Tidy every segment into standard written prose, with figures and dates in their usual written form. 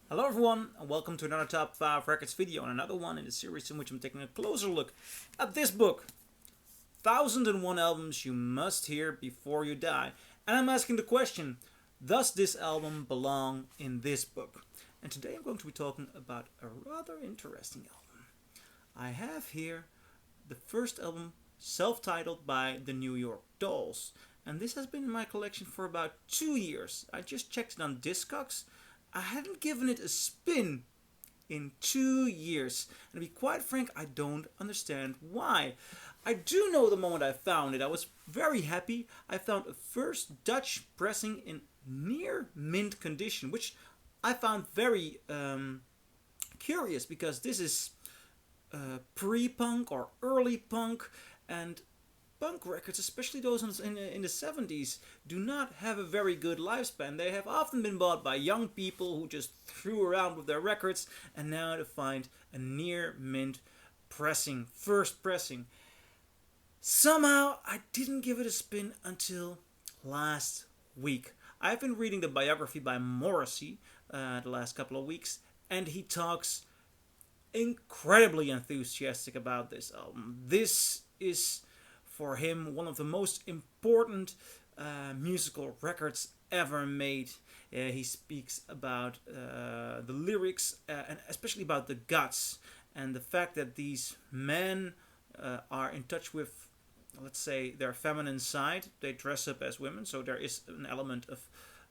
Hello everyone and welcome to another Top 5 Records video and another one in the series in which I'm taking a closer look at this book, 1001 Albums You Must Hear Before You Die. And I'm asking the question, does this album belong in this book? And today I'm going to be talking about a rather interesting album. I have here the first album, self-titled, by the New York Dolls. And this has been in my collection for about 2 years. I just checked it on Discogs. I hadn't given it a spin in 2 years. And to be quite frank, I don't understand why. I do know the moment I found it, I was very happy. I found a first Dutch pressing in near mint condition, which I found very curious because this is pre-punk or early punk, and punk records, especially those in the 70s, do not have a very good lifespan. They have often been bought by young people who just threw around with their records, and now to find a near mint pressing, first pressing. Somehow I didn't give it a spin until last week. I've been reading the biography by Morrissey the last couple of weeks, and he talks incredibly enthusiastic about this album. This is for him one of the most important musical records ever made. He speaks about the lyrics and especially about the guts and the fact that these men are in touch with, let's say, their feminine side. They dress up as women, so there is an element of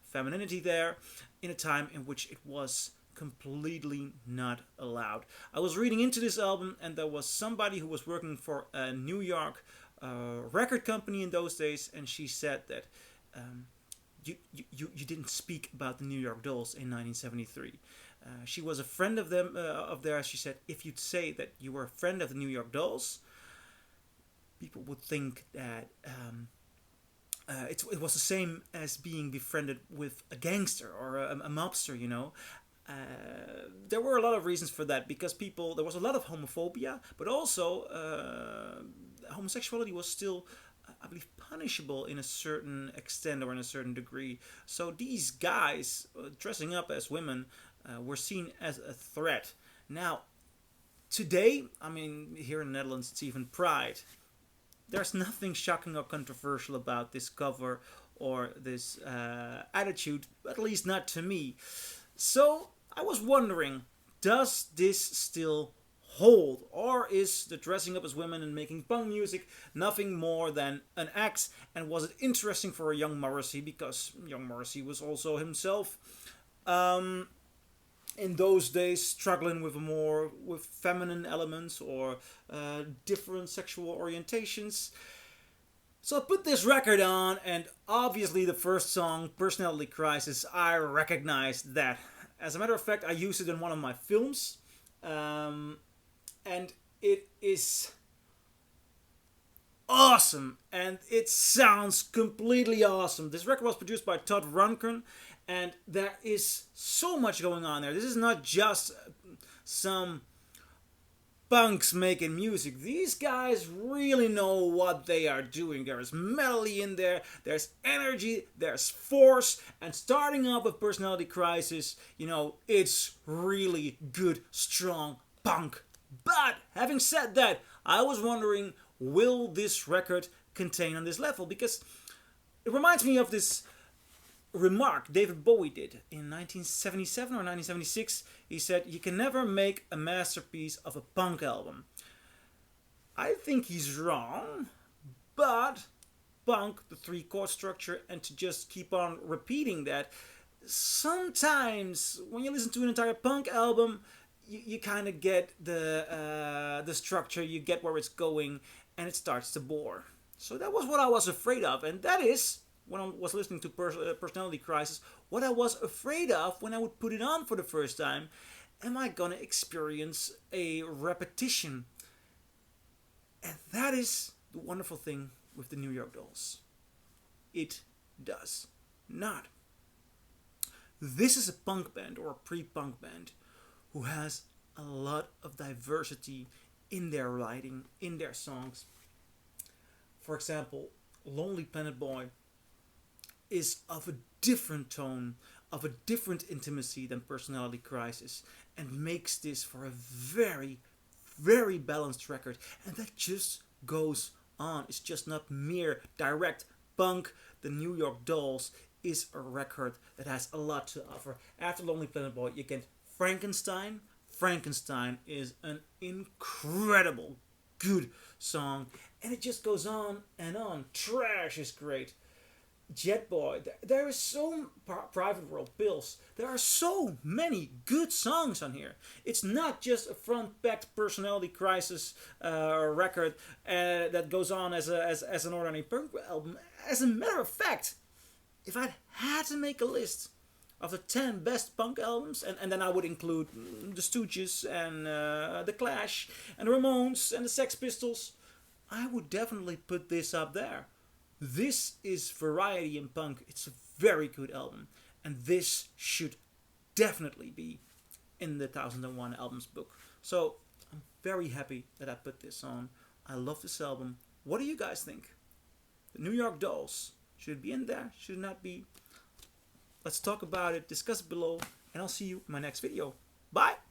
femininity there in a time in which it was completely not allowed. I was reading into this album, and there was somebody who was working for a New York record company in those days, and she said that you didn't speak about the New York Dolls in 1973. She was a friend of them of theirs. She said, if you'd say that you were a friend of the New York Dolls, people would think that it was the same as being befriended with a gangster or a mobster, you know. There were a lot of reasons for that, because there was a lot of homophobia, but also homosexuality was still, I believe, punishable in a certain extent or in a certain degree. So these guys dressing up as women were seen as a threat. Now, today, I mean, here in the Netherlands, it's even Pride. There's nothing shocking or controversial about this cover or this attitude, at least not to me. So I was wondering, does this still hold? Or is the dressing up as women and making punk music nothing more than an act? And was it interesting for a young Morrissey? Because young Morrissey was also himself in those days struggling with feminine elements or different sexual orientations. So I put this record on, and obviously the first song, Personality Crisis, I recognized that. As a matter of fact, I used it in one of my films, and it is awesome, and it sounds completely awesome. This record was produced by Todd Rundgren, and there is so much going on there. This is not just some punks making music. These guys really know what they are doing. There is melody in there, there's energy, there's force, and starting off with Personality Crisis, you know, it's really good, strong punk. But having said that, I was wondering, will this record contain on this level? Because it reminds me of this remark David Bowie did in 1977 or 1976. He said, you can never make a masterpiece of a punk album. I think he's wrong, but punk, the 3-chord structure, and to just keep on repeating that, sometimes when you listen to an entire punk album, you kind of get the structure, you get where it's going, and it starts to bore. So that was what I was afraid of, and that is, when I was listening to Personality Crisis, what I was afraid of when I would put it on for the first time. Am I gonna experience a repetition? And that is the wonderful thing with the New York Dolls. It does not. This is a punk band, or a pre-punk band, who has a lot of diversity in their writing, in their songs. For example, Lonely Planet Boy is of a different tone, of a different intimacy than Personality Crisis, and makes this for a very, very balanced record. And that just goes on. It's just not mere direct punk. The New York Dolls is a record that has a lot to offer. After Lonely Planet Boy, you get Frankenstein. Frankenstein is an incredible good song, and it just goes on and on. Trash is great. Jet Boy, there is so Private World Pills. There are so many good songs on here. It's not just a front-packed Personality Crisis record that goes on as an ordinary punk album. As a matter of fact, if I had to make a list of the 10 best punk albums, and then I would include the Stooges and the Clash and the Ramones and the Sex Pistols, I would definitely put this up there. This is variety in punk. It's a very good album, and this should definitely be in the 1001 Albums book. So I'm very happy that I put this on. I love this album. What do you guys think? The New York Dolls, should it be in there? Should it not be? Let's talk about it, discuss it below, and I'll see you in my next video. Bye!